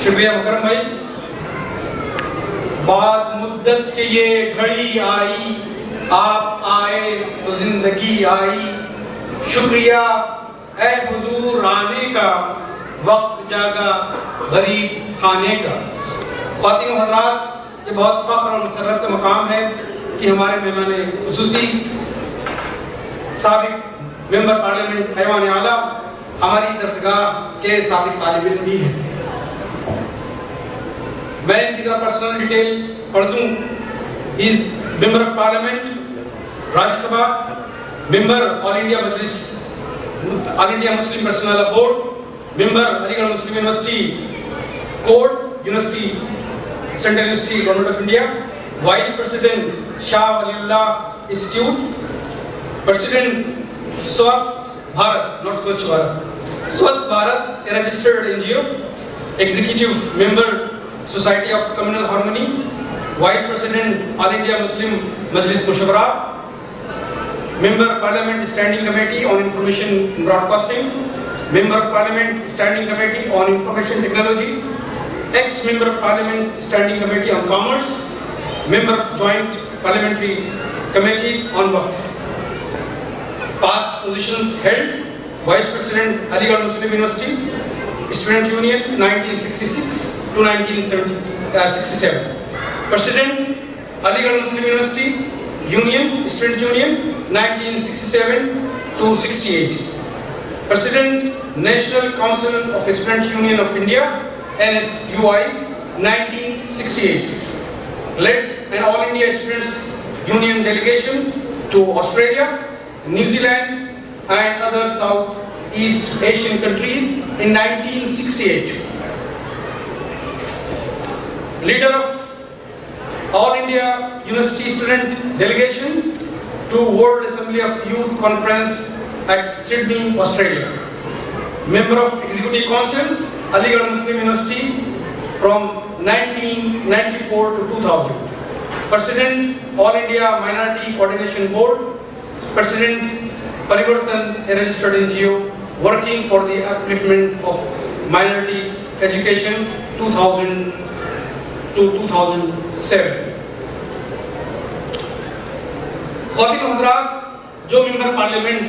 شکریہ مکرم بھائی. بعد مدت کے یہ گھڑی آئی، آپ آئے تو زندگی آئی. شکریہ اے حضور آنے کا، وقت جاگا غریب خانے کا. خواتین و حضرات، یہ بہت فخر اور مسرت کا مقام ہے کہ ہمارے مہمان خصوصی سابق ممبر پارلیمنٹ ایوان اعلیٰ ہماری درسگاہ کے سابق طالب علم بھی ہیں. میں ان کی طرح پرسنل ڈیٹیل پڑھ دوں. As member of parliament Rajya Sabha, member all India Majlis, all India Muslim personal law board, member Aligarh Muslim university court university, central university government of India, vice president Shah Wali Ullah institute, president سوستھ Bharat not Swachh Bharat, Swasth Bharat a registered N G O, executive member society of communal harmony, vice president all India Muslim Majlis Mushawarat, member parliament standing committee on information broadcasting, member of parliament standing committee on information technology, ex member of parliament standing committee on commerce, member of joint parliamentary committee on Waqf. Past positions held: Vice President Ali Garh Muslim University, Student Union 1966 to 1967, President Ali Garh Muslim University Union, Student Union 1967 to 68, President National Council of Student Union of India NSUI 1968, led an All India Students Union delegation to Australia, New Zealand and other Southeast Asian countries in 1968. Leader of All India University Student Delegation to World Assembly of Youth Conference at Sydney, Australia. Member of Executive Council, Ali Garh Muslim University from 1994 to 2000. President All India Minority Coordination Board, President Parivartan, a registered NGO working for the upliftment of minority education 2000 to 2007. خواتین و حضرات، جو member parliament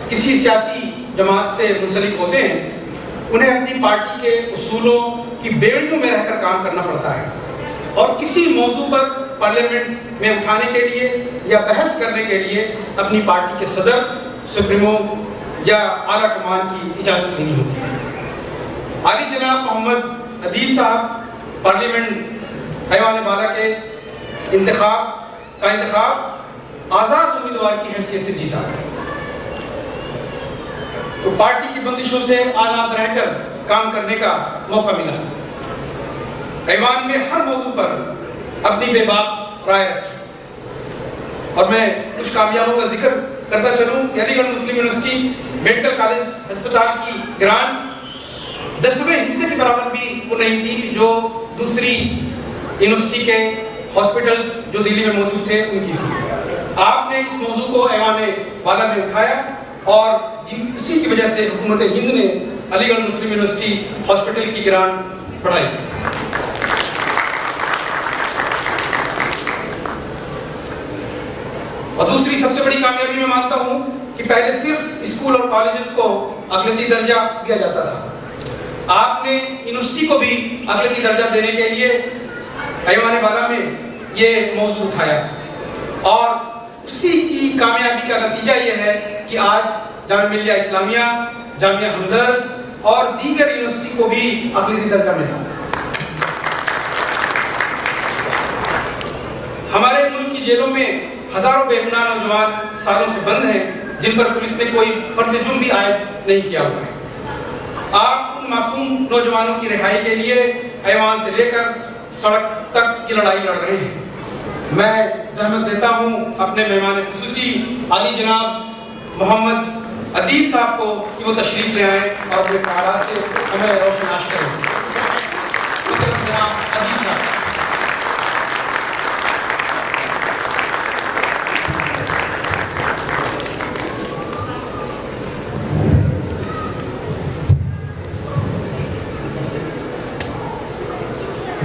کسی سیاسی جماعت سے منسلک ہوتے ہیں انہیں اپنی پارٹی کے اصولوں کی بیڑیوں میں رہ کر کام کرنا پڑتا ہے اور کسی موضوع پر پارلیمنٹ میں اٹھانے کے لیے یا بحث کرنے کے لیے اپنی پارٹی کے صدر، سپریمو یا اعلیٰ کمان کی اجازت نہیں ہوتی ہے. عالی جناب محمد ادیب صاحب پارلیمنٹ ایوان بالا کے انتخاب آزاد امیدوار کی حیثیت سے جیتا ہے. تو پارٹی کی بندشوں سے آزاد رہ کر کام کرنے کا موقع ملا. ایوان میں ہر موضوع پر اپنی بے باک رائے رکھی اور میں کچھ کامیابیوں کا ذکر کرتا چلوں کہ علی گڑھ مسلم یونیورسٹی میڈیکل کالج ہسپتال کی گرانٹ 10ویں حصے کے برابر بھی وہ نہیں تھی جو دوسری یونیورسٹی کے ہاسپٹلز جو دلی میں موجود تھے ان کی تھی. آپ نے اس موضوع کو ایوان بالا میں اٹھایا اور اسی کی وجہ سے حکومت ہند نے علی گڑھ مسلم یونیورسٹی ہاسپٹل کی گرانٹ بڑھائی. اور دوسری سب سے بڑی کامیابی میں مانتا ہوں کہ پہلے صرف اسکول اور کالجز کو اقلیتی درجہ دیا جاتا تھا. آپ نے یونیورسٹی کو بھی اقلیتی درجہ دینے کے لیے ایوان بالا میں یہ موضوع اٹھایا اور اسی کی کامیابی کا نتیجہ یہ ہے کہ آج جامعہ ملیہ اسلامیہ، جامعہ ہمدرد اور دیگر یونیورسٹی کو بھی اقلیتی درجہ ملا. ہمارے ملک کی جیلوں میں ہزاروں بے گناہ نوجوان سالوں سے بند ہیں جن پر پولیس نے کوئی فرد جرم بھی عائد نہیں کیا ہوا ہے. آپ ان معصوم نوجوانوں کی رہائی کے لیے ایوان سے لے کر سڑک تک کی لڑائی لڑ رہے ہیں. میں زحمت دیتا ہوں اپنے مہمان خصوصی عالی جناب محمد ادیب صاحب کو کہ وہ تشریف لے آئیں اور اپنے خیالات سے ہمیں روشناس کریں. جناب ادیب صاحب.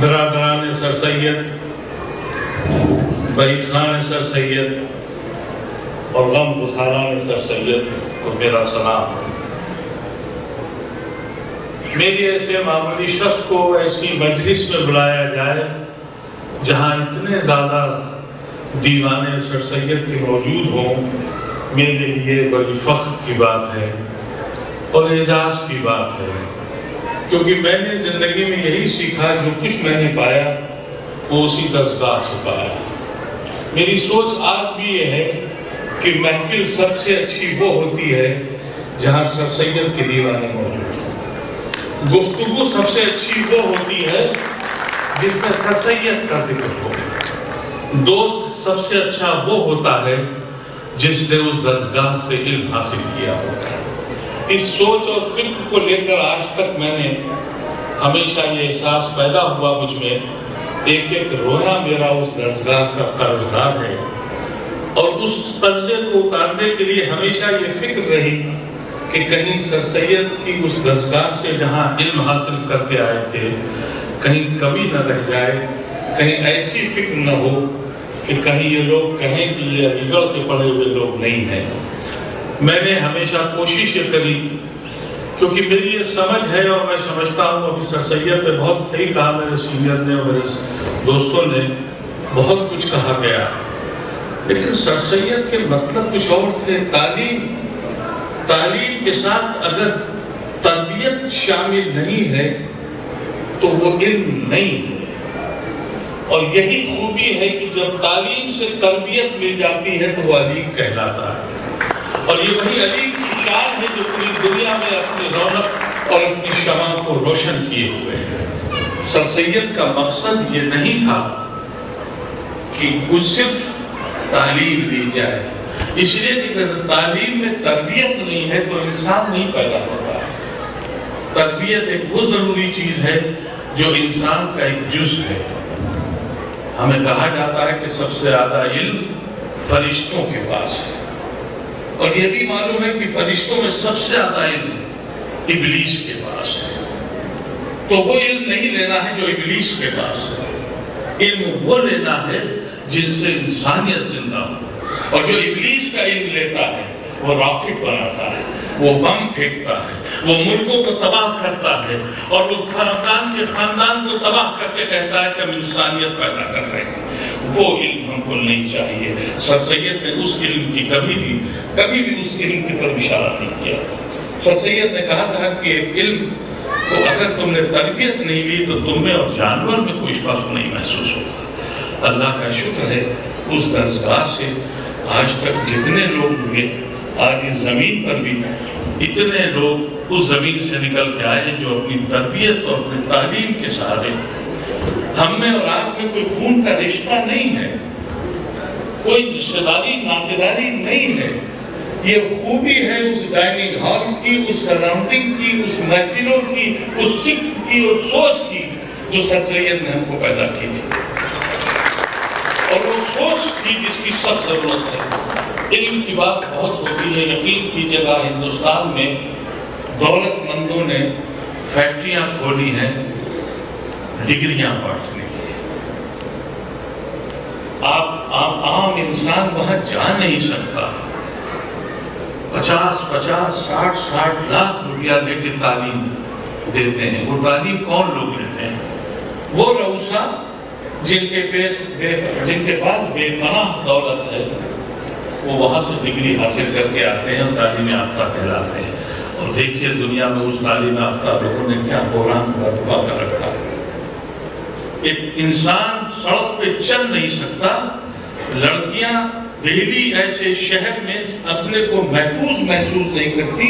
برادران سر سید، بعید خان سر سید اور غم گساران سر سید کو میرا سلام۔ میری ایسے معمولی شخص کو ایسی مجلس میں بلایا جائے جہاں اتنے زیادہ دیوانے سر سید کے موجود ہوں، میرے لیے بڑی فخر کی بات ہے اور اعزاز کی بات ہے، کیونکہ میں نے زندگی میں یہی سیکھا، جو کچھ میں نے پایا وہ اسی درسگاہ سے پایا۔ میری سوچ آج بھی یہ ہے کہ محفل سب سے اچھی وہ ہوتی ہے جہاں سر سید کے دیوانے موجود ہیں، گفتگو سب سے اچھی وہ ہوتی ہے جس میں سر سید کا ذکر ہو، دوست سب سے اچھا وہ ہوتا ہے جس نے اس درسگاہ سے علم حاصل کیا ہوتا ہے۔ اس سوچ اور فکر کو لے کر آج تک میں نے ہمیشہ یہ احساس پیدا ہوا مجھ میں، ایک ایک رویا میرا اس درسگاہ کا قرضدار ہے، اور اس قرضے کو اتارنے کے لیے ہمیشہ یہ فکر رہی کہ کہیں سر سید کی اس درسگاہ سے جہاں علم حاصل کر کے آئے تھے کہیں کمی نہ رہ جائے، کہیں ایسی فکر نہ ہو کہ کہیں یہ لوگ کہیں کہ یہ علی گڑھ کے پڑھے ہوئے لوگ نہیں ہیں۔ میں نے ہمیشہ کوشش یہ کری، کیونکہ میری یہ سمجھ ہے اور میں سمجھتا ہوں، ابھی سر سید نے بہت صحیح کہا، میرے سینئر نے اور میرے دوستوں نے بہت کچھ کہا گیا، لیکن سر سید کے مطلب کچھ اور تھے۔ تعلیم کے ساتھ اگر تربیت شامل نہیں ہے تو وہ علم نہیں ہے، اور یہی خوبی ہے کہ جب تعلیم سے تربیت مل جاتی ہے تو وہ علیق کہلاتا ہے، اور یہ وہی علیق کی شان ہے جو پوری دنیا میں اپنی رونق اور اپنی شمع کو روشن کیے ہوئے ہیں۔ سر سید کا مقصد یہ نہیں تھا کہ کچھ صرف تعلیم لی جائے، اس لیے کہ اگر تعلیم میں تربیت نہیں ہے تو انسان نہیں پیدا ہوتا۔ تربیت ایک وہ ضروری چیز ہے جو انسان کا ایک جز ہے۔ ہمیں کہا جاتا ہے کہ سب سے زیادہ علم فرشتوں کے پاس ہے، اور یہ بھی معلوم ہے کہ فرشتوں میں سب سے زیادہ علم ابلیس کے پاس ہے۔ تو وہ علم نہیں لینا ہے جو ابلیس کے پاس ہے، علم وہ لینا ہے جن سے انسانیت زندہ ہو۔ اور جو ابلیس کا علم لیتا ہے وہ راکٹ بناتا ہے، وہ بم پھینکتا ہے، وہ ملکوں کو تباہ کرتا ہے، اور وہ خاندان کو تباہ کر کے کہتا ہے کہ ہم انسانیت پیدا کر رہے ہیں۔ وہ علم ہم کو نہیں چاہیے۔ سر سید نے اس علم کی کبھی بھی اس علم کی طرف اشارہ نہیں کیا تھا۔ سر سید نے کہا تھا کہ ایک علم کو اگر تم نے تربیت نہیں لی تو تم میں اور جانور میں کوئی فرق نہیں محسوس ہوگا۔ اللہ کا شکر ہے اس درسگاہ سے آج تک جتنے لوگ ہوئے، آج اس زمین پر بھی اتنے لوگ اس زمین سے نکل کے آئے ہیں جو اپنی تربیت اور اپنی تعلیم کے سہارے۔ ہم میں اور آپ میں کوئی خون کا رشتہ نہیں ہے، کوئی رشتہ داری ناطیداری نہیں ہے۔ یہ خوبی ہے اس ڈائننگ ہال کی، اس سراؤنڈنگ کی، اس محفلوں کی، اس فکر کی اور سوچ کی جو سر سید نے ہم کو پیدا کی تھی، اور وہ سوچ تھی جس کی سخت ضرورت ہے۔ علم کی بات بہت ہوتی ہے، یقین کیجیے گا ہندوستان میں دولت مندوں نے فیکٹریاں کھولی ہیں ڈگریاں بانٹنے کی۔ آپ عام انسان وہاں جا نہیں سکتا۔ 50-60 لاکھ روپیہ دے کے تعلیم دیتے ہیں۔ وہ تعلیم کون لوگ لیتے ہیں؟ وہ رؤسا جن کے پاس بے پناہ دولت ہے، وہ وہاں سے ڈگری حاصل کر کے آتے ہیں اور تعلیم یافتہ کہلاتے ہیں۔ اور دیکھیے دنیا میں اس تعلیم یافتہ لوگوں نے کیا بحران برپا کر رکھا ہے۔ ایک انسان سڑک پہ چل نہیں سکتا، لڑکیاں دہلی ایسے شہر میں اپنے کو محفوظ محسوس نہیں کرتی۔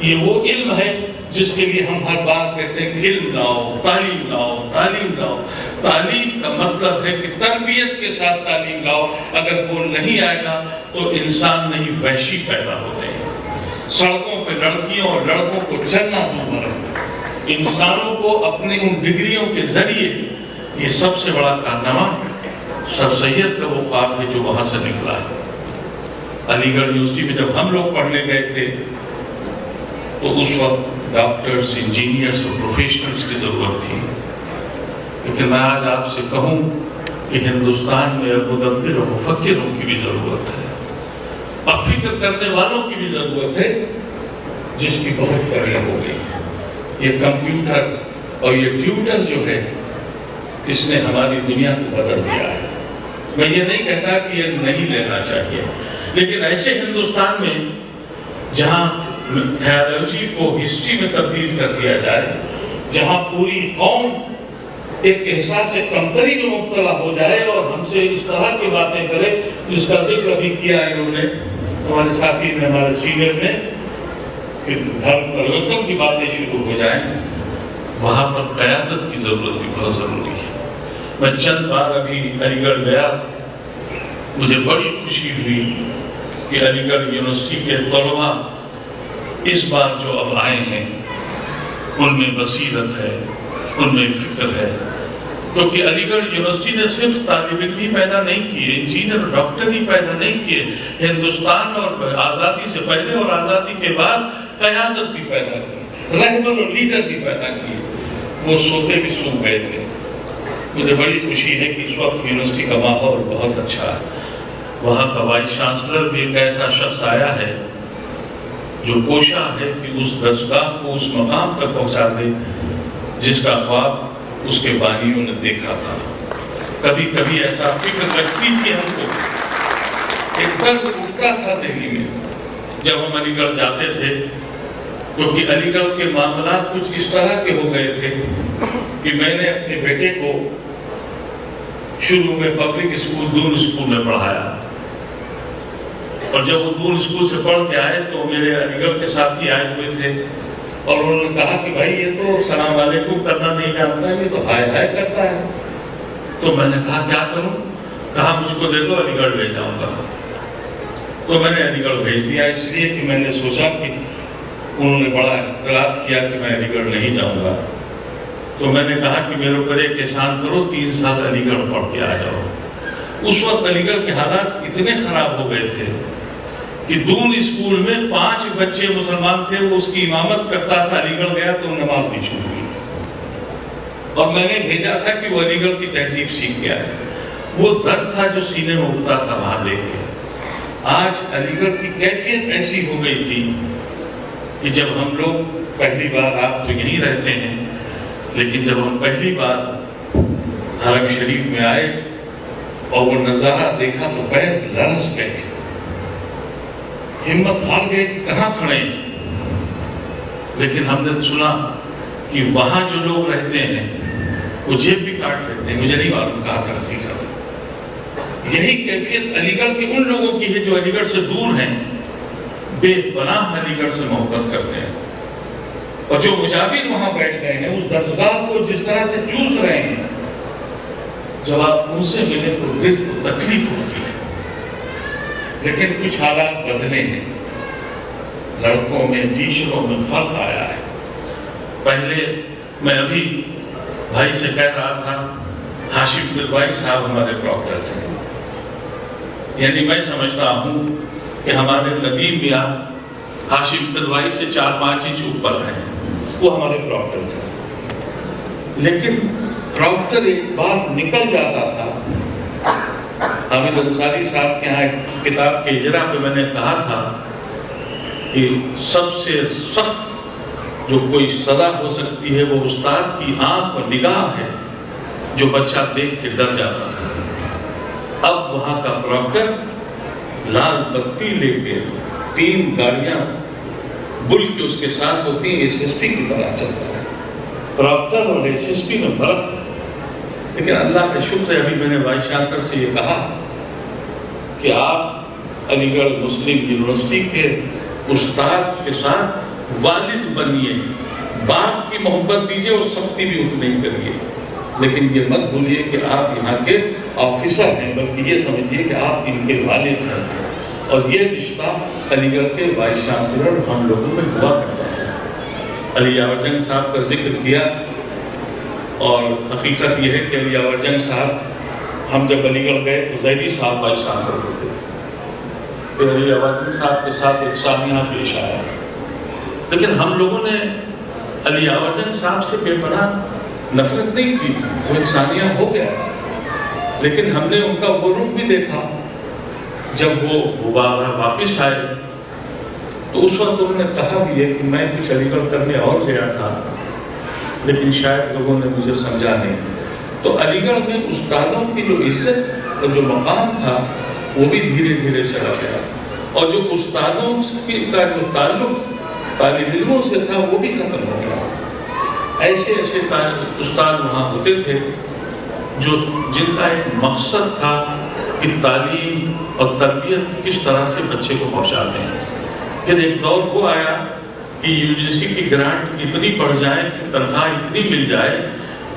یہ وہ علم ہے جس کے لیے ہم ہر بار کہتے ہیں کہ علم لاؤ، تعلیم لاؤ، تعلیم لاؤ۔ تعلیم کا مطلب ہے کہ تربیت کے ساتھ تعلیم لاؤ۔ اگر وہ نہیں آئے گا تو انسان نہیں وحشی پیدا ہوتے ہیں۔ سڑکوں پہ لڑکیوں اور لڑکوں کو چلنا دور ہے۔ انسانوں کو اپنی ان ڈگریوں کے ذریعے، یہ سب سے بڑا کارنامہ سر سید کا وہ خواب ہے جو وہاں سے نکلا ہے۔ علی گڑھ یونیورسٹی میں جب ہم لوگ پڑھنے گئے تھے تو اس وقت ڈاکٹرز، انجینئرز اور پروفیشنلز کی ضرورت تھی۔ لیکن میں آج آپ سے کہوں کہ ہندوستان میں مدبر و مفکروں کی بھی ضرورت ہے، اور فکر کرنے والوں کی بھی ضرورت ہے، جس کی بہت کمی ہو گئی ہے۔ یہ کمپیوٹر اور یہ ٹیوٹر جو ہے، اس نے ہماری دنیا کو بدل دیا ہے۔ میں یہ نہیں کہتا کہ یہ نہیں لینا چاہیے، لیکن ایسے ہندوستان میں جہاں تھیالوجی کو ہسٹری میں تبدیل کر دیا جائے، جہاں پوری قوم ایک احساس کمتری میں مبتلا ہو جائے اور ہم سے اس طرح کی باتیں کرے جس کا ذکر بھی کیا انہوں نے، ہمارے ساتھی نے، ہمارے سینئر نے، کہ دھرم پریورتن کی باتیں شروع ہو جائیں، وہاں پر قیادت کی ضرورت بھی بہت ضروری ہے۔ میں چند بار ابھی علی گڑھ گیا، مجھے بڑی خوشی ہوئی کہ علی گڑھ یونیورسٹی کے طلباء اس بار جو اب آئے ہیں ان میں بصیرت ہے، ان میں فکر ہے، کیونکہ علی گڑھ یونیورسٹی نے صرف طالب علم ہی پیدا نہیں کیے، انجینئر ڈاکٹر ہی پیدا نہیں کیے، ہندوستان اور آزادی سے پہلے اور آزادی کے بعد قیادت بھی پیدا کی، رہبر اور لیڈر بھی پیدا کیے۔ وہ سوتے بھی سو گئے تھے۔ مجھے بڑی خوشی ہے کہ اس وقت یونیورسٹی کا ماحول بہت اچھا ہے۔ وہاں کا وائس چانسلر بھی ایک ایسا شخص آیا ہے جو کوشاں ہے کہ اس درسگاہ کو اس مقام تک پہنچا دے جس کا خواب اس کے بانیوں نے دیکھا تھا۔ کبھی کبھی ایسا فکر لگتی تھی ہم کو، ایک درد اٹھتا تھا دہلی میں جب ہم علی گڑھ جاتے تھے، کیونکہ علی گڑھ کے معاملات کچھ اس طرح کے ہو گئے تھے کہ میں نے اپنے بیٹے کو شروع میں پبلک اسکول دون اسکول میں پڑھایا، اور جب وہ دون اسکول سے پڑھ کے آئے تو میرے علی گڑھ کے ساتھی آئے ہوئے تھے، اور انہوں نے کہا کہ بھائی یہ تو سلام علیکم کرنا نہیں جانتا ہے، یہ تو ہائے ہائے کرتا ہے۔ تو میں نے کہا کیا کروں؟ کہا مجھ کو دے دو، علی گڑھ لے جاؤں گا۔ تو میں نے علی گڑھ بھیج دیا، اس لیے کہ میں نے سوچا کہ انہوں نے بڑا اختلاف کیا کہ میں علی گڑھ نہیں جاؤں گا۔ تو میں نے کہا کہ میرے اوپر ایک احسان کرو، 3 سال علی گڑھ پڑھ کے آ جاؤ۔ اس وقت علی گڑھ کے حالات اتنے خراب ہو گئے تھے کہ دون اسکول میں 5 بچے مسلمان تھے، وہ اس کی امامت کرتا تھا، علی گڑھ گیا تو نماز بھی چھوٹ گئی، اور میں نے بھیجا تھا کہ وہ علی گڑھ کی تہذیب سیکھ کے آئے۔ وہ درد تھا جو سینے میں اٹھتا تھا وہاں دیکھ کے۔ آج علی گڑھ کی کیفیت ایسی ہو گئی تھی کہ جب ہم لوگ پہلی بار، آپ تو یہیں رہتے ہیں، لیکن جب ہم پہلی بار حرم شریف میں آئے اور وہ نظارہ دیکھا تو پیر لرز گئے، ہمت ہار گئے کہ کہاں کھڑے ہیں۔ لیکن ہم نے سنا کہ وہاں جو لوگ رہتے ہیں وہ جیب بھی کاٹ لیتے ہیں، مجھے نہیں معلوم کہاں سے حقیقت۔ یہی کیفیت علی گڑھ کے ان لوگوں کی ہے جو علی گڑھ سے دور ہیں، بے پناہ علی گڑھ سے محبت کرتے ہیں، اور جو مجاور وہاں بیٹھ گئے ہیں اس درسگاہ کو جس طرح سے چوس رہے ہیں، جب آپ ان سے ملے تو دل کو تکلیف ہوتی ہے۔ لیکن کچھ حالات بدلے ہیں، لڑکوں میں، ٹیچروں میں فرق آیا ہے۔ پہلے میں ابھی بھائی سے کہہ رہا تھا، ہاشم بلوائی صاحب ہمارے پروکٹر تھے، یعنی میں سمجھتا ہوں کہ ہمارے ندیم میاں ہاشم بلوائی سے 4-5 انچ اوپر ہیں، وہ ہمارے پروکٹر تھے۔ لیکن پروکٹر ایک بار نکل جاتا تھا۔ حامد انصاری صاحب کے ہاں ایک کتاب کے اجرا پہ میں نے کہا تھا کہ سب سے سخت جو کوئی سزا ہو سکتی ہے وہ استاد کی آنکھ اور نگاہ ہے جو بچہ دیکھ کے ڈر جاتا تھا۔ اب وہاں کا پروکٹر لال بتی لے کے 3 گاڑیاں بل کے اس کے ساتھ ہوتی ہیں، ایس ایس پی کی طرح چلتا ہے۔ پروکٹر اور ایس ایس پی میں فرق ہے، لیکن اللہ کا شکر ہے ابھی میں نے وائس چانسلر سے یہ کہا کہ آپ علی گڑھ مسلم یونیورسٹی کے استاد کے ساتھ والد بنیے، باپ کی محبت دیجیے اور سختی بھی اتنی ہی کریے، لیکن یہ مت بھولیے کہ آپ یہاں کے آفیسر ہیں، بلکہ یہ سمجھیے کہ آپ ان کے والد ہیں۔ اور یہ رشتہ علی گڑھ کے وائس چانسلر ہم لوگوں میں ہوا کرتا ہے۔ علی یاور جنگ صاحب کا ذکر کیا، اور حقیقت یہ ہے کہ علی یاور جنگ صاحب، ہم جب علی گڑھ گئے تو زیدی صاحب وائس چانسلر ہوتے تھے، پھر علی یاور جنگ صاحب کے ساتھ ایک سامنا پیش آیا، لیکن ہم لوگوں نے علی یاور جنگ صاحب سے بے پناہ نفرت نہیں کی تھی، وہ انسانیہ ہو گیا تھا، لیکن ہم نے ان کا وہ رخ بھی دیکھا جب وہ دوبارہ واپس آئے تو اس وقت انہوں نے کہا بھی ہے کہ میں کچھ علی گڑھ کرنے اور گیا تھا لیکن شاید لوگوں نے مجھے سمجھا نہیں. تو علی گڑھ میں استادوں کی جو عزت اور جو مقام تھا وہ بھی دھیرے دھیرے چلا گیا، اور جو استادوں کا جو تعلق طالب علموں سے تھا وہ بھی ختم ہو گیا. ایسے ایسے استاد وہاں ہوتے تھے جن کا ایک مقصد تھا کہ تعلیم اور تربیت کس طرح سے بچے کو پہنچاتے ہیں. پھر ایک دور وہ آیا کہ یونیورسٹی کی گرانٹ اتنی بڑھ جائے کہ تنخواہ اتنی مل جائے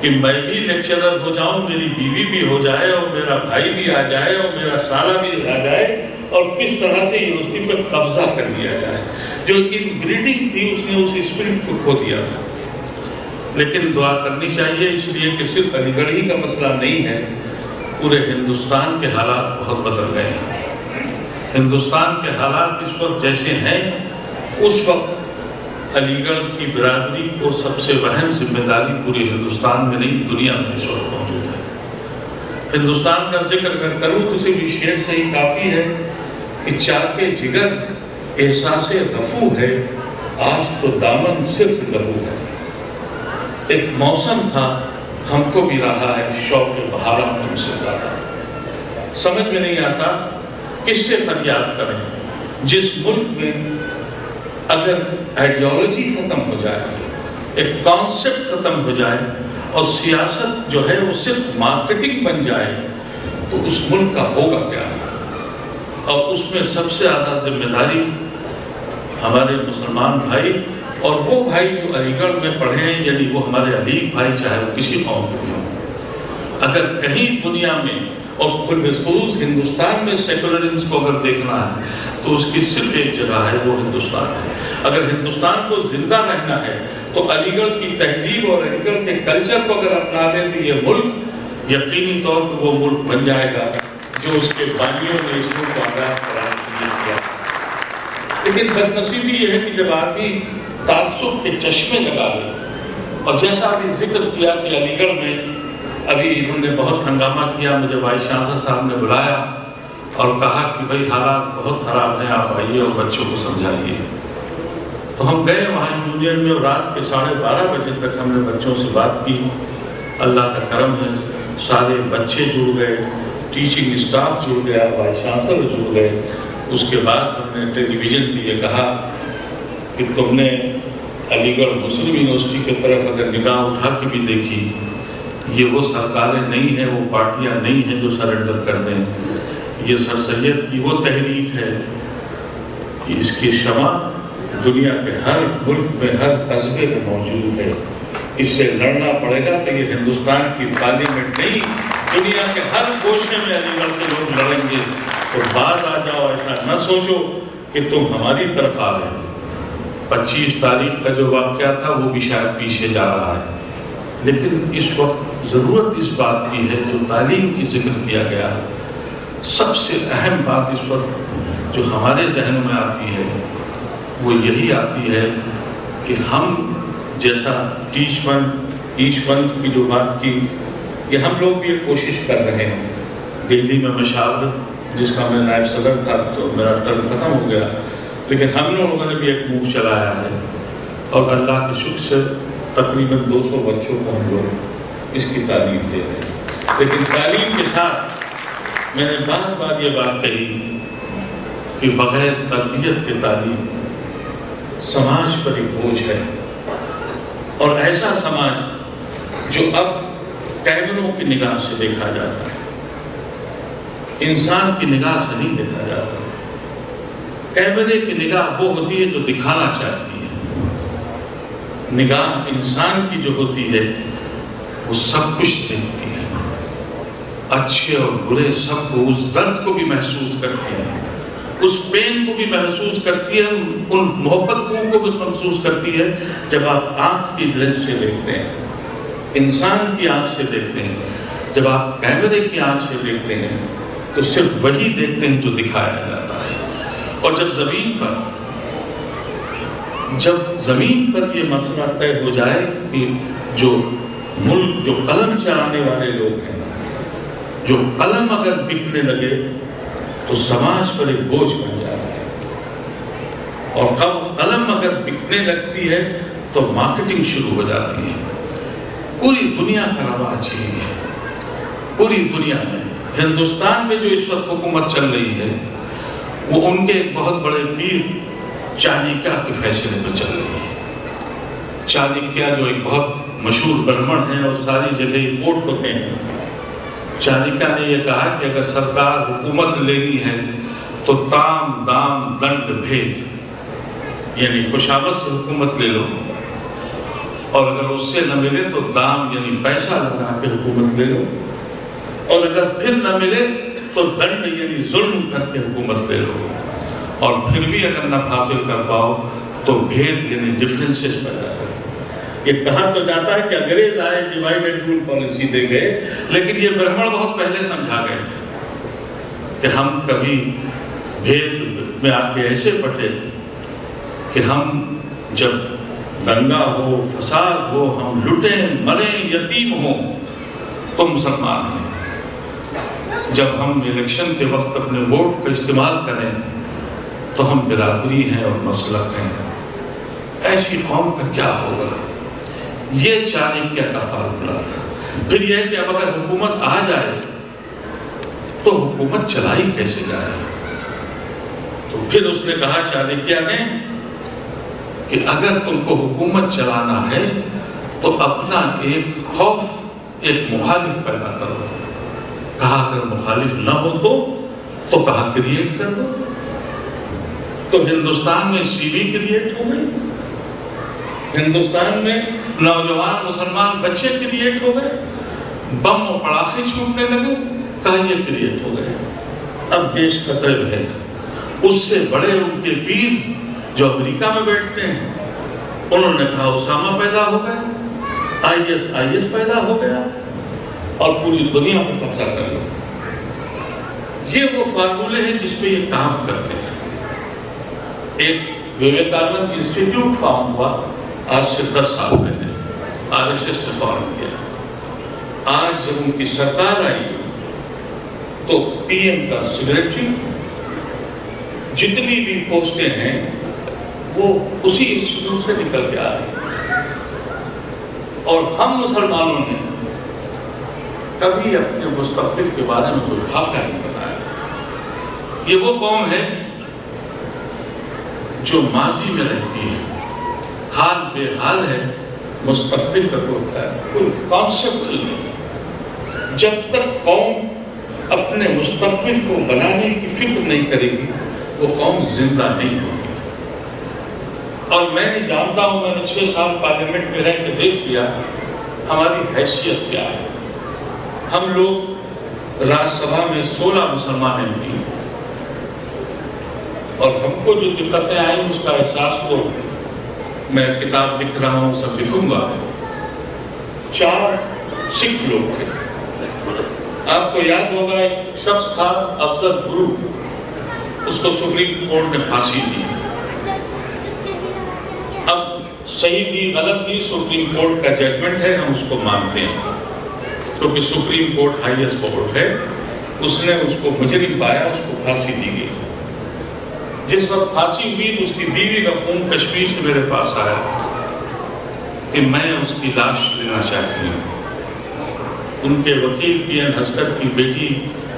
کہ میں بھی لیکچرر ہو جاؤں، میری بیوی بھی ہو جائے اور میرا بھائی بھی آ جائے اور میرا سالہ بھی آ جائے، اور کس طرح سے یونیورسٹی پر قبضہ کر لیا جائے. جو ان بریڈنگ تھی اس نے اس اسپرٹ کو کھو دیا تھا. لیکن دعا کرنی چاہیے اس لیے کہ صرف علی گڑھ ہی کا مسئلہ نہیں ہے، پورے ہندوستان کے حالات بہت بدل گئے ہیں. ہندوستان کے حالات اس وقت جیسے ہیں، اس وقت علی گڑھ کی برادری کو سب سے اہم ذمہ داری پورے ہندوستان میں نہیں دنیا میں اس وقت موجود ہے. ہندوستان کا ذکر اگر کروں تو صرف اس شعر سے ہی کافی ہے کہ چاکے جگر احساس رفو ہے، آج تو دامن صرف لہو ہے. ایک موسم تھا، ہم کو بھی رہا ہے شوق بہارا تم سے زیادہ. سمجھ میں نہیں آتا کس سے فریاد کریں. جس ملک میں اگر آئیڈیالوجی ختم ہو جائے، ایک کانسیپٹ ختم ہو جائے اور سیاست جو ہے وہ صرف مارکیٹنگ بن جائے تو اس ملک کا ہوگا کیا. اور اس میں سب سے زیادہ ذمہ داری ہمارے مسلمان بھائی اور وہ بھائی جو علی گڑھ میں پڑھے ہیں، یعنی وہ ہمارے علی بھائی چاہے وہ کسی قوم کے بھی ہوں. اگر کہیں دنیا میں اور خصوص ہندوستان میں سیکولرزم کو اگر دیکھنا ہے تو اس کی صرف ایک جگہ ہے، وہ ہندوستان ہے. اگر ہندوستان کو زندہ رہنا ہے تو علی گڑھ کی تہذیب اور علی گڑھ کے کلچر کو اگر اپنا لیں تو یہ ملک یقینی طور پر وہ ملک بن جائے گا جو اس کے بانیوں نے اس ملک کو آزاد قرار دیا. لیکن بدنصیبی یہ ہے کہ جب آدمی تعصب کے چشمے لگا لے، اور جیسا ابھی ذکر کیا کہ علی گڑھ میں ابھی انہوں نے بہت ہنگامہ کیا، مجھے وائس چانسلر صاحب نے بلایا اور کہا کہ بھائی حالات بہت خراب ہیں، آپ آئیے اور بچوں کو سمجھائیے. تو ہم گئے وہاں یونین میں اور رات کے 12:30 بجے تک ہم نے بچوں سے بات کی. اللہ کا کرم ہے، سارے بچے جڑ گئے، ٹیچنگ اسٹاف جڑ گیا، وائس چانسلر جڑ گئے. اس کے بعد ہم نے ٹیلی ویژن پہ یہ کہا کہ تم نے علی گڑھ مسلم یونیورسٹی کی طرف اگر نگاہ اٹھا کے بھی دیکھی، یہ وہ سرکاریں نہیں ہیں، وہ پارٹیاں نہیں ہیں جو سرنڈر کر دیں. یہ سر سید کی وہ تحریک ہے کہ اس کی شمع دنیا کے ہر ملک میں ہر قصبے میں موجود ہے. اس سے لڑنا پڑے گا تو یہ ہندوستان کی پارلیمنٹ نہیں، دنیا کے ہر گوشے میں علی گڑھ کے لوگ لڑیں گے. تو بعد آ جاؤ، ایسا نہ سوچو کہ تم ہماری طرف آ رہے. 25 تاریخ کا جو واقعہ تھا وہ بھی شاید پیچھے جا رہا ہے، لیکن اس وقت ضرورت اس بات کی ہے جو تعلیم کی ذکر کیا گیا. سب سے اہم بات اس وقت جو ہمارے ذہن میں آتی ہے وہ یہی آتی ہے کہ ہم جیسا ایچ ون کی جو بات کی، یہ ہم لوگ بھی ایک کوشش کر رہے ہیں. دلی میں مشاورت جس کا میں نائب صدر تھا تو میرا ٹرم ختم ہو گیا، لیکن ہم لوگوں نے بھی ایک موو چلایا ہے اور اللہ کے شکر سے تقریباً 200 بچوں کو ہم لوگ اس کی تعلیم دے رہے ہیں. لیکن تعلیم کے ساتھ میں نے بار بار یہ بات کہی کہ بغیر تربیت کے تعلیم سماج پر ایک بوجھ ہے، اور ایسا سماج جو اب کیمروں کی نگاہ سے دیکھا جاتا ہے، انسان کی نگاہ سے نہیں دیکھا جاتا. کیمرے کی نگاہ وہ ہوتی ہے جو دکھانا چاہتی ہے، نگاہ انسان کی جو ہوتی ہے وہ سب کچھ دیکھتی ہے، اچھے اور برے سب کو، اس درد کو بھی محسوس کرتی ہے، اس پین کو بھی محسوس کرتی ہے، ان محبت کو بھی محسوس کرتی ہے. جب آپ آنکھ کی لینس سے دیکھتے ہیں، انسان کی آنکھ سے دیکھتے ہیں، جب آپ کیمرے کی آنکھ سے دیکھتے ہیں تو صرف وہی دیکھتے ہیں جو دکھایا جاتا ہے. اور جب زمین پر یہ مسئلہ طے ہو جائے کہ جو ملک جو قلم چلانے والے لوگ ہیں، جو قلم اگر بکنے لگے تو سماج پر ایک بوجھ بن جاتا ہے، اور قلم اگر بکنے لگتی ہے تو مارکیٹنگ شروع ہو جاتی ہے۔ پوری دنیا کا رواج یہی ہے، پوری دنیا میں۔ ہندوستان میں جو اس وقت حکومت چل رہی ہے وہ ان کے ایک بہت بڑے پیر چانکیہ کے فیصلے پر چل رہی ہے۔ چانکیہ جو ایک بہت مشہور برہمن ہیں اور ساری جگہ کوٹ ہوتے ہیں، چانکیہ نے یہ کہا کہ اگر سرکار حکومت لینی ہے تو تام دام دنڈ بھید، یعنی خوشامد سے حکومت لے لو، اور اگر اس سے نہ ملے تو دام یعنی پیسہ لگا کے حکومت لے لو، اور اگر پھر نہ ملے تو دنڈ یعنی ظلم کر کے حکومت لے لو، اور پھر بھی اگر نہ حاصل کر پاؤ تو بھید یعنی ڈفرینسز پیدا کرو۔ یہ کہا تو جاتا ہے کہ انگریز آئے ڈیوائڈ اینڈ رول پالیسی دے گئے، لیکن یہ برہمن بہت پہلے سمجھا گئے تھے کہ ہم کبھی بھید میں آ کے ایسے پٹے کہ ہم جب دنگا ہو، فساد ہو، ہم لٹیں مریں یتیم ہوں تو مسلمان ہیں، جب ہم الیکشن کے وقت اپنے ووٹ کا استعمال کریں تو ہم برادری ہیں اور مسلک ہیں۔ ایسی قوم کا کیا ہوگا؟ یہ چانکیہ کا فارمولا تھا۔ پھر یہ کہ اب اگر حکومت آ جائے تو حکومت چلائی کیسے جائے؟ تو پھر اس نے کہا چانکیہ نے کہ اگر تم کو حکومت چلانا ہے تو اپنا ایک خوف، ایک مخالف پیدا کرو۔ کہا اگر مخالف نہ ہو تو کہا کریٹ کر دو۔ تو ہندوستان میں سی بی کریٹ ہو گئی، ہندوستان میں نوجوان مسلمان بچے کریٹ ہو گئے، بم و پڑاخے چھوٹنے لگے، کہا یہ کریٹ ہو گئے، اب دیش خطرے میں ہے۔ اس سے بڑے ان کے پیر جو امریکہ میں بیٹھتے ہیں، انہوں نے کہا اسامہ پیدا ہو گئے، آئی ایس پیدا ہو گیا، اور پوری دنیا پر قبضہ کر لو۔ یہ وہ فارمولے ہیں جس پہ یہ کام کرتے ہیں۔ ایک وویکانند انسٹیٹیوٹ فارم ہوا آج سے 10 سال پہلے، آر ایس ایس سے فارم کیا۔ آج جب ان کی سرکار آئی تو پی ایم کا سیکریٹری، جتنی بھی پوسٹیں ہیں وہ اسی انسٹیٹیوٹ سے نکل کے آ رہی، اور ہم مسلمانوں نے کبھی اپنے مستقبل کے بارے میں کوئی خاکہ نہیں بنایا۔ یہ وہ قوم ہے جو ماضی میں رہتی ہے، حال بے حال ہے، مستقبل کا کوئی کانسیپٹ نہیں۔ جب تک قوم اپنے مستقبل کو بنانے کی فکر نہیں کرے گی وہ قوم زندہ نہیں ہوگی۔ اور میں نہیں جانتا ہوں، میں نے 6 سال پارلیمنٹ میں رہ کے دیکھ لیا ہماری حیثیت کیا ہے۔ ہم لوگ راج سبھا میں 16 مسلمان ایم پی، اور ہم کو جو دقتیں آئیں اس کا احساس تو میں کتاب لکھ رہا ہوں، سب لکھوں گا۔ 4 سکھ لوگ تھے، آپ کو یاد ہوگا ایک شخص تھا افضل گرو، اس کو سپریم کورٹ نے پھانسی دی۔ اب صحیح بھی غلط بھی سپریم کورٹ کا ججمنٹ ہے، ہم اس کو مانتے ہیں کیونکہ سپریم کورٹ ہائیسٹ کورٹ ہے۔ اس نے اس کو مجرم پایا، اس کو پھانسی دی گئی۔ جس وقت پھانسی ہوئی تو اس کی بیوی کا فون کشمیر سے میرے پاس آیا کہ میں اس کی لاش لینا چاہتی ہوں۔ ان کے وکیل پی این ہسکر کی بیٹی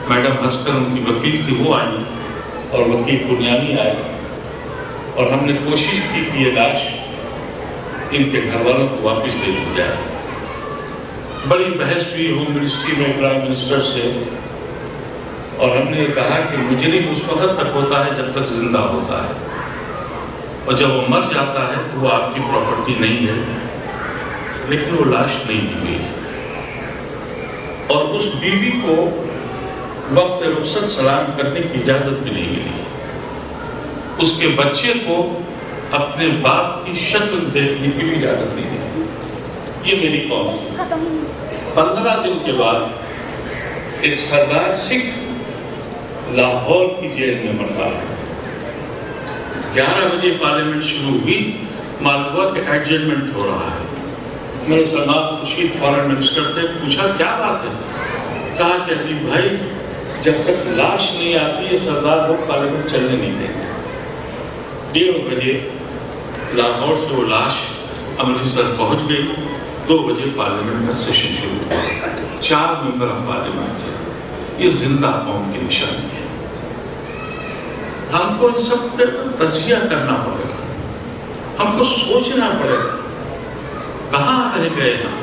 میڈم ہسکر ان کی وکیل تھی، وہ آئی، اور وکیل پنیانی آئے، اور ہم نے کوشش کی کہ یہ لاش ان کے گھر والوں کو واپس دے دی جائے۔ بڑی بحث ہوئی ہوم منسٹری میں پرائم منسٹر سے، اور ہم نے کہا کہ مجرم اس وقت تک ہوتا ہے جب تک زندہ ہوتا ہے، اور جب وہ مر جاتا ہے تو وہ آپ کی پراپرٹی نہیں ہے۔ لیکن وہ لاش نہیں دی گئی، اور اس بیوی کو وقت رخصت سلام کرنے کی اجازت بھی نہیں ملی۔ اس کے بچے کو اپنے باپ کی شکل دیکھنے کی بھی اجازت نہیں ملی۔ یہ میری قوم ہے۔ 15 دن کے بعد ایک سردار سکھ لاہور کی جیل میں مرتا ہے۔ 11 بجے پارلیمنٹ شروع ہوئی، معلوم ہوا کہ ایڈجرنمنٹ ہو رہا ہے۔ میرے سلمان خورشید فارن منسٹر تھے، پوچھا کیا بات ہے؟ کہا کہ علی بھائی جب تک لاش نہیں آتی ہے سردار لوگ پارلیمنٹ چلنے نہیں دیں گے۔ 1:30 بجے لاہور سے وہ لاش امرتسر پہنچ گئی، 2 بجے پارلیمنٹ کا سیشن شروع ہوا، 4 ممبر آف پارلیمنٹ تھے۔ یہ زندہ قوم کی نشانی ہے۔ ہم کو ان سب پہ تجزیہ کرنا پڑے گا، ہم کو سوچنا پڑے گا کہاں رہ گئے ہم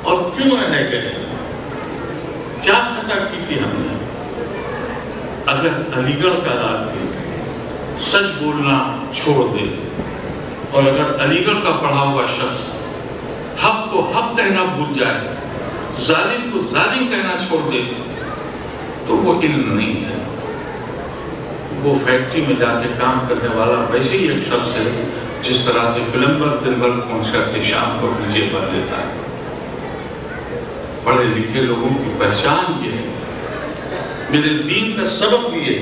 اور کیوں رہ گئے، کیا خطا کی تھی ہم نے۔ اگر علی گڑھ کا آدمی سچ بولنا چھوڑ دے اور اگر علی گڑھ کا پڑھا ہوا شخص حق کو حق کہنا بھول جائے، ظالم کو ظالم کہنا چھوڑ دے، تو وہ علم نہیں ہے۔ وہ فیکٹری میں جا کے کام کرنے والا ویسے ہی ایک شخص ہے جس طرح سے پلمبر دن بھر پہنچ کر کے شام کو اپنی جیب بھر لیتا ہے۔ پڑھے لکھے لوگوں کی پہچان یہ ہے، میرے دین کا سبق یہ ہے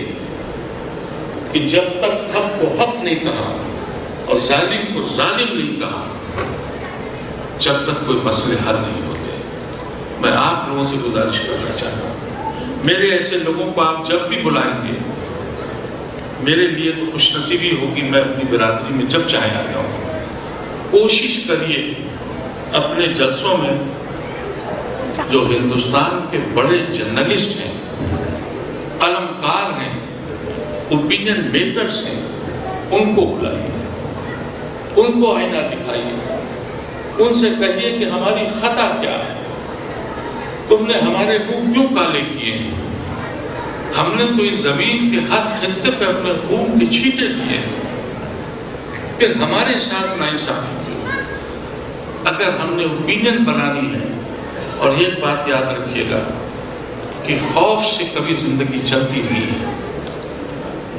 کہ جب تک حق کو حق نہیں کہا اور ظالم کو ظالم نہیں کہا، جب تک کوئی مسئلے حل نہیں ہوتے۔ میں آپ لوگوں سے گزارش کرنا چاہتا ہوں، میرے ایسے لوگوں کو آپ جب بھی بلائیں گے، میرے لیے تو خوش نصیبی ہوگی، میں اپنی برادری میں جب چاہے آ جاؤں۔ کوشش کریے اپنے جلسوں میں جو ہندوستان کے بڑے جرنلسٹ ہیں، قلم کار ہیں، اوپینین میکرز ہیں، ان کو بلائیے، ان کو آئینہ دکھائیے، ان سے کہیے کہ ہماری خطا کیا ہے، تم نے ہمارے منہ کیوں کالے کیے ہیں، ہم نے تو اس زمین کے ہر خطے پہ اپنے خون کے چھینٹے دیے ہیں، پھر ہمارے ساتھ ناانصافی کیوں؟ اگر ہم نے اوپینین بنانی ہے، اور ایک بات یاد رکھیے گا کہ خوف سے کبھی زندگی چلتی نہیں ہے۔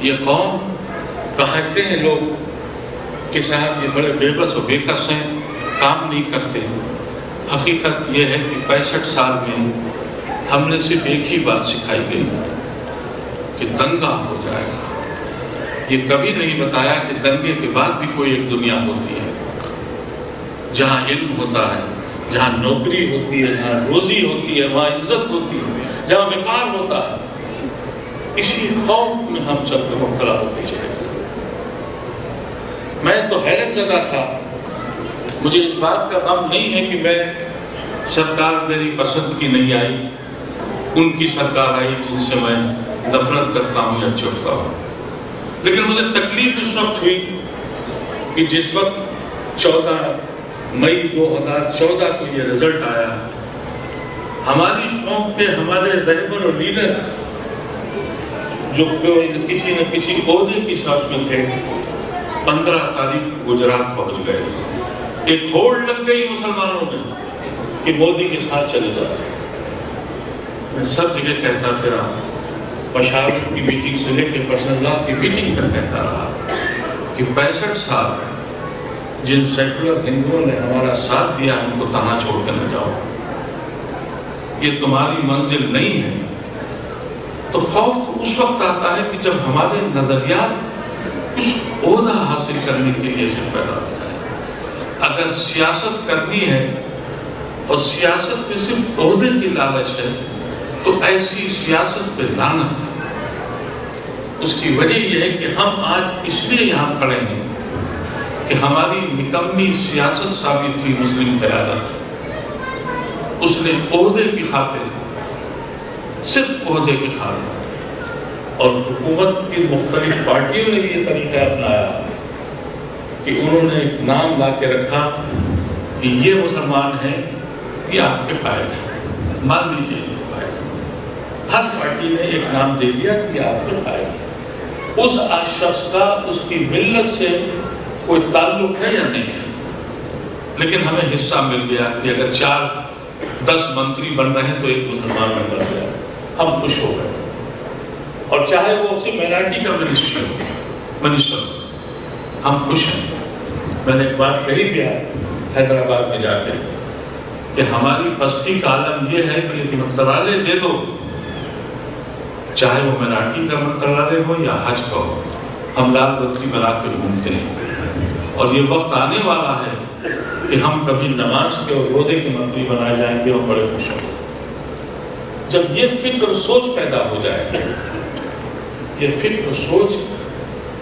یہ قوم کہتے ہیں لوگ کہ صاحب یہ بڑے بے بس و بے کس ہیں، کام نہیں کرتے۔ حقیقت یہ ہے کہ 65 سال میں ہم نے صرف ایک ہی بات سکھائی گئی کہ دنگا ہو جائے گا۔ یہ کبھی نہیں بتایا کہ دنگے کے بعد بھی کوئی ایک دنیا ہوتی ہے جہاں علم ہوتا ہے، جہاں نوکری ہوتی ہے، جہاں روزی ہوتی ہے، وہاں عزت ہوتی ہے، جہاں وقار ہوتا ہے۔ اسی خوف میں ہم سب کو مبتلا ہوتے چلے گئے۔ میں تو حیرت زدہ تھا، مجھے اس بات کا غم نہیں ہے کہ میں سرکار میری پسند کی نہیں آئی، ان کی سرکار آئی جن سے میں نفرت کرتا ہوں یا چڑھتا ہوں، لیکن مجھے تکلیف اس وقت ہوئی کہ جس وقت 14 مئی 2014 کو یہ رزلٹ آیا، ہماری قوم کے ہمارے رہبر اور لیڈر جو کسی نہ کسی عہدے کی ساتھ میں تھے، 15 تاریخ گجرات پہنچ گئے۔ ایک ہوڑ لگ گئی مسلمانوں میں کہ مودی کے ساتھ چلے جاؤ۔ میں سب جگہ کہتا پھرا، مشاورت کی میٹنگ سے لے کے پرسنل لا کی میٹنگ تک کہتا رہا کہ 65 سال جن سیکولر ہندوؤں نے ہمارا ساتھ دیا، ان کو تنہا چھوڑ کر نہ جاؤ، یہ تمہاری منزل نہیں ہے۔ تو خوف تو اس وقت آتا ہے کہ جب ہمارے نظریات کچھ عہدہ حاصل کرنے کے لیے سے پیدا ہوتا ہے۔ اگر سیاست کرنی ہے اور سیاست میں صرف عہدے کی لالچ ہے تو ایسی سیاست پہ لعنت ہے۔ اس کی وجہ یہ ہے کہ ہم آج اس لیے یہاں کھڑے ہیں کہ ہماری نکمی سیاست ثابت ہوئی مسلم قیادت، اس نے عہدے کی خاطر، صرف عہدے کی خاطر، اور حکومت کی مختلف پارٹیوں نے یہ طریقہ اپنایا کہ انہوں نے ایک نام لا کے رکھا کہ یہ مسلمان ہیں، یہ آپ کے قائد ہیں، مان لیجیے یہ قائد ہیں۔ ہر پارٹی نے ایک نام دے دیا کہ یہ آپ کے قائد ہیں۔ اس شخص کا اس کی ملت سے کوئی تعلق ہے یا نہیں ہے، لیکن ہمیں حصہ مل گیا کہ اگر 4-10 منتری بن رہے ہیں تو ایک مسلمان میں بن گیا، ہم خوش ہو گئے۔ اور چاہے وہ اسی مائنارٹی کا منسٹر ہو، ہم خوش ہیں۔ میں نے ایک بات کہی بھی ہے حیدرآباد میں جا کے کہ ہماری بستی کا عالم یہ ہے کہ ایک منترالیہ دے دو، چاہے وہ مائنارٹی کا منترالیہ ہو یا حج کا ہو، ہم لال بستی بنا کے گھومتے ہیں۔ اور یہ وقت آنے والا ہے کہ ہم کبھی نماز کے اور روزے کے منتری بنائے جائیں گے اور بڑے خوش ہوں گے۔ جب یہ فکر اور سوچ پیدا ہو جائے گی، یہ فکر اور سوچ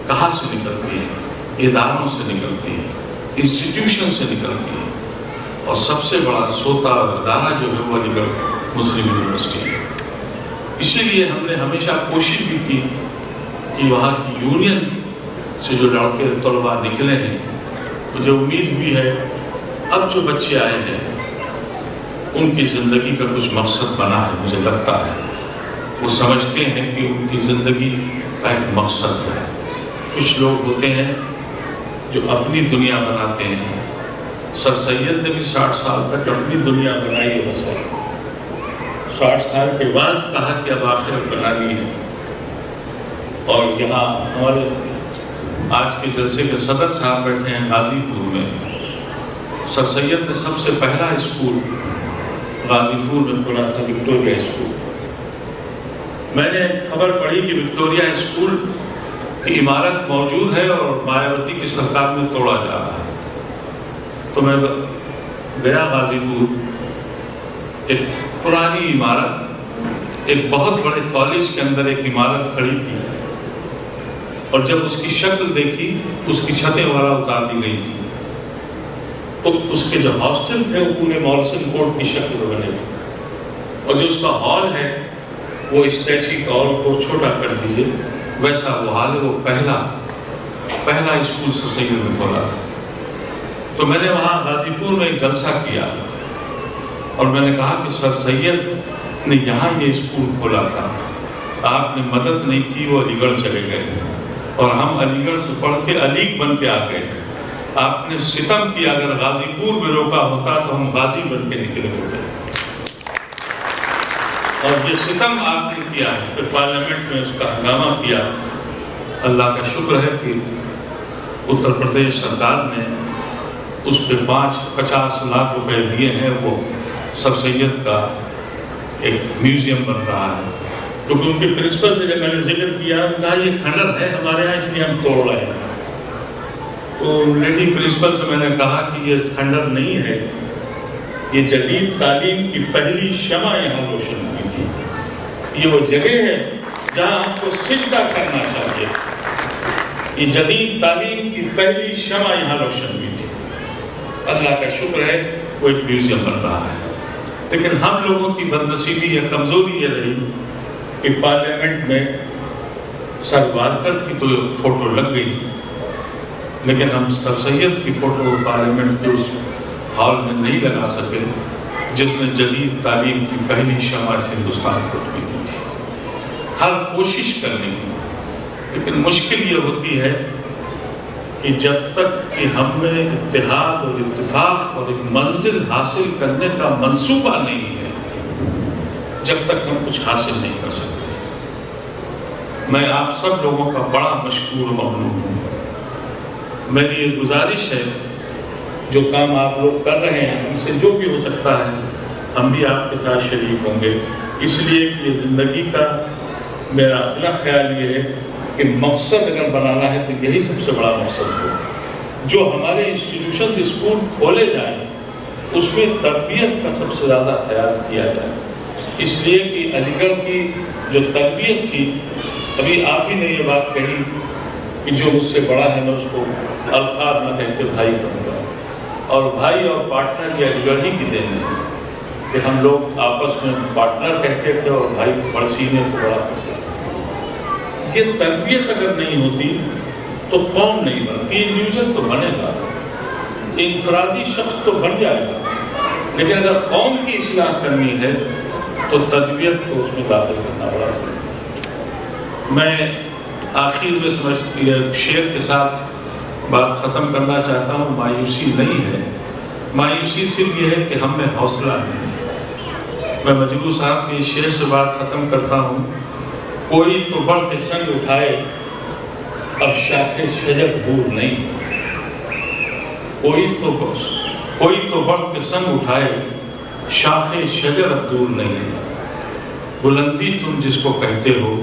کہاں سے نکلتی ہے؟ اداروں سے نکلتی ہے، انسٹیٹیوشن سے نکلتی ہے، اور سب سے بڑا سوتا ادارہ جو ہے وہ علی گڑھ مسلم یونیورسٹی ہے۔ اسی لیے ہم نے ہمیشہ کوشش بھی کی کہ وہاں کی یونین سے جو لڑکے طلباء نکلے ہیں، مجھے امید بھی ہے اب جو بچے آئے ہیں ان کی زندگی کا کچھ مقصد بنا ہے۔ مجھے لگتا ہے وہ سمجھتے ہیں کہ ان کی زندگی کا ایک مقصد ہے۔ کچھ لوگ ہوتے ہیں جو اپنی دنیا بناتے ہیں۔ سر سید نے بھی 60 سال تک اپنی دنیا بنائی ہے، بس 60 سال کے بعد کہا کہ اب آخرت بنانی ہے۔ اور یہاں ہمارے آج کے جلسے کے صدر صاحب بیٹھے ہیں غازی پور میں۔ سر سید نے سب سے پہلا اسکول غازی پور میں کھولا تھا، وکٹوریہ اسکول۔ میں نے خبر پڑھی کہ وکٹوریہ اسکول کی عمارت موجود ہے اور مایاوتی کی سرکار میں توڑا جا رہا ہے۔ تو میں گیا غازی پور، ایک پرانی عمارت، ایک بہت بڑے کالج کے اندر ایک عمارت کھڑی تھی، اور جب اس کی شکل دیکھی اس کی چھتیں وغیرہ اتار دی گئی تھی، تو اس کے جو ہاسٹل تھے وہ پورے مارسن کوڈ کی شکل میں بنے تھے، اور جو اس کا ہال ہے وہ اسٹیچی کا ہال کو چھوٹا کر دیجیے ویسا وہ حال ہے۔ وہ پہلا اسکول سر سید میں کھولا تھا۔ تو میں نے وہاں غازی پور میں ایک جلسہ کیا اور میں نے کہا کہ سر سید نے یہاں یہ اسکول کھولا تھا، آپ نے مدد نہیں کی، وہ علی گڑھ چلے گئے اور ہم علی گڑھ سے پڑھ کے علیگ بن کے آ گئے۔ آپ نے ستم کیا، اگر غازی پور میں روکا ہوتا تو ہم غازی بن کے نکلے ہوتے، اور یہ ستم آپ نے کیا ہے۔ پھر پارلیمنٹ میں اس کا ہنگامہ کیا۔ اللہ کا شکر ہے کہ اتر پردیش سرکار نے اس پہ 50 لاکھ روپے دیے ہیں، وہ سر سید کا ایک میوزیم بن رہا ہے۔ کیونکہ ان کے پرنسپل سے جب میں نے ذکر کیا، کہا یہ کھنڈر ہے ہمارے یہاں، اس لیے ہم توڑ رہے ہیں۔ تو لیڈی پرنسپل سے میں نے کہا کہ یہ کھنڈر نہیں ہے، یہ جدید تعلیم کی پہلی شمع یہاں روشن ہوئی تھی۔ یہ وہ جگہ ہے جہاں ہم کو سجدہ کرنا چاہیے۔ یہ جدید تعلیم کی پہلی شمع یہاں روشن ہوئی تھی۔ اللہ کا شکر ہے وہ ایک میوزیم بن رہا ہے۔ لیکن ہم لوگوں کی بدنصیبی یا کمزوری یہ رہی کہ پارلیمنٹ میں سر وارکر کی تو فوٹو لگ گئی، لیکن ہم سر سید کی فوٹو پارلیمنٹ کے اس ہال میں نہیں لگا سکے جس نے جدید تعلیم کی پہلی شمع سے ہندوستان کو کی تھی۔ ہر کوشش کرنی ہے، لیکن مشکل یہ ہوتی ہے کہ جب تک کہ ہم میں اتحاد اور اتفاق اور ایک منزل حاصل کرنے کا منصوبہ نہیں ہے، جب تک ہم کچھ حاصل نہیں کر سکتے۔ میں آپ سب لوگوں کا بڑا مشکور و ممنون ہوں۔ میری یہ گزارش ہے، جو کام آپ لوگ کر رہے ہیں ان سے جو بھی ہو سکتا ہے ہم بھی آپ کے ساتھ شریک ہوں گے، اس لیے کہ یہ زندگی کا میرا اپنا خیال یہ ہے کہ مقصد اگر بنانا ہے تو یہی سب سے بڑا مقصد ہو۔ جو ہمارے انسٹیٹیوشنز اسکول کھولے جائیں اس میں تربیت کا سب سے زیادہ خیال کیا جائے، اس لیے کہ علی گڑھ کی جو تربیت تھی، ابھی آپ ہی نے یہ بات کہی کہ جو مجھ سے بڑا ہے میں اس کو الفاظ نہ کہہ کے بھائی کہوں گا، اور بھائی اور پارٹنر یہ علی گڑھ ہی کی دین ہے کہ ہم لوگ آپس میں پارٹنر کہتے تھے اور بھائی بڑے سینے کو بڑا کرتے تھے۔ یہ تربیت اگر نہیں ہوتی تو قوم نہیں بنتی۔ انڈیویجل تو بنے گا، انفرادی شخص تو بن جائے گا، لیکن اگر قوم کی اصلاح کرنی ہے تو تربیت کو اس میں داخل کرنا بڑا ضروری ہے۔ میں آخر میں شعر کے ساتھ بات ختم کرنا چاہتا ہوں۔ مایوسی نہیں ہے، مایوسی صرف یہ ہے کہ ہم میں حوصلہ نہیں ہے۔ میں مجروح صاحب کے شعر سے بات ختم کرتا ہوں۔ کوئی تو بڑھ کے سنگ اٹھائے اب شاخ شجر دور نہیں، کوئی تو بڑھ کے سنگ اٹھائے شاخ شجر اب دور نہیں، بلندی تم جس کو کہتے ہو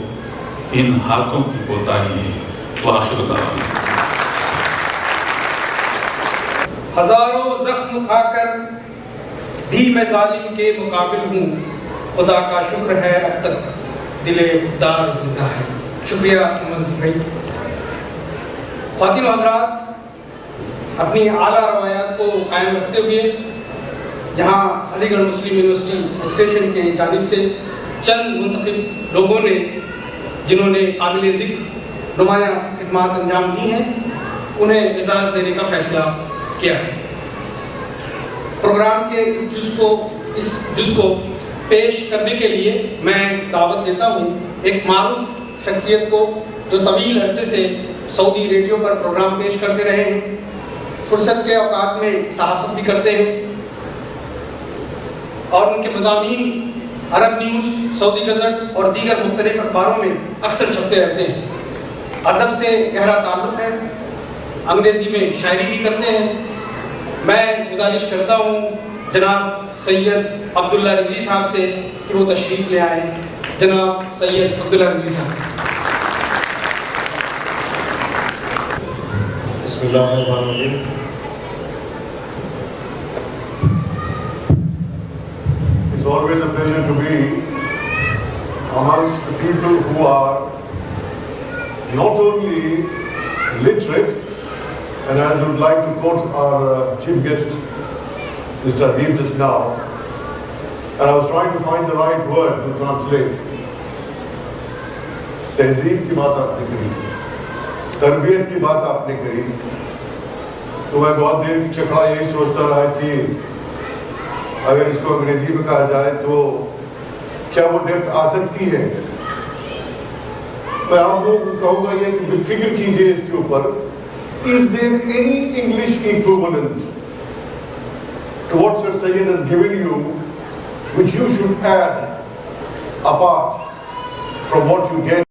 ان ہاتھوں کی کوتاہی ہے۔ وآخر دعوانا ہزاروں زخم کھا کر بھی میں ظالم کے مقابل ہوں، خدا کا شکر ہے اب تک دل خوددار زندہ ہے۔ شکریہ محمد بھائی۔ خواتین و حضرات، اپنی اعلیٰ روایات کو قائم رکھتے ہوئے یہاں علی گڑھ مسلم یونیورسٹی ایسوسیشن کی جانب سے چند منتخب لوگوں نے جنہوں نے قابل ذکر نمایاں خدمات انجام دی ہیں انہیں اعزاز دینے کا فیصلہ کیا ہے۔ پروگرام کے اس جز کو پیش کرنے کے لیے میں دعوت دیتا ہوں ایک معروف شخصیت کو جو طویل عرصے سے سعودی ریڈیو پر پروگرام پیش کرتے رہے ہیں، فرصت کے اوقات میں صحافت بھی کرتے ہیں اور ان کے مضامین عرب نیوز، سعودی گزٹ اور دیگر مختلف اخباروں میں اکثر چھپتے رہتے ہیں۔ ادب سے گہرا تعلق ہے، انگریزی میں شاعری بھی کرتے ہیں۔ میں گزارش کرتا ہوں جناب سید عبداللہ رضوی صاحب سے کہ وہ تشریف لے آئیں۔ جناب سید عبداللہ رضوی صاحب۔ بسم اللہ الرحمن الرحیم۔ It's always a pleasure to be amongst the people who are not only literate, and as I would like to quote our chief guest, Mr. Habib just now, and I was trying to find the right word to translate. تہذیب کی بات آپ نے کری، تربیت کی بات آپ نے کری، تو میں بہت دیر چکھڑا یہی سوچتا رہا کہ اگر اس کو انگریزی میں کہا جائے تو کیا وہ ڈیپتھ آ سکتی ہے۔ میں آپ لوگوں کو کہوں گا یہ کہ فکر کیجئے اس کے اوپر، is there any English equivalent to what Sir Syed has given you which you should add apart from what you get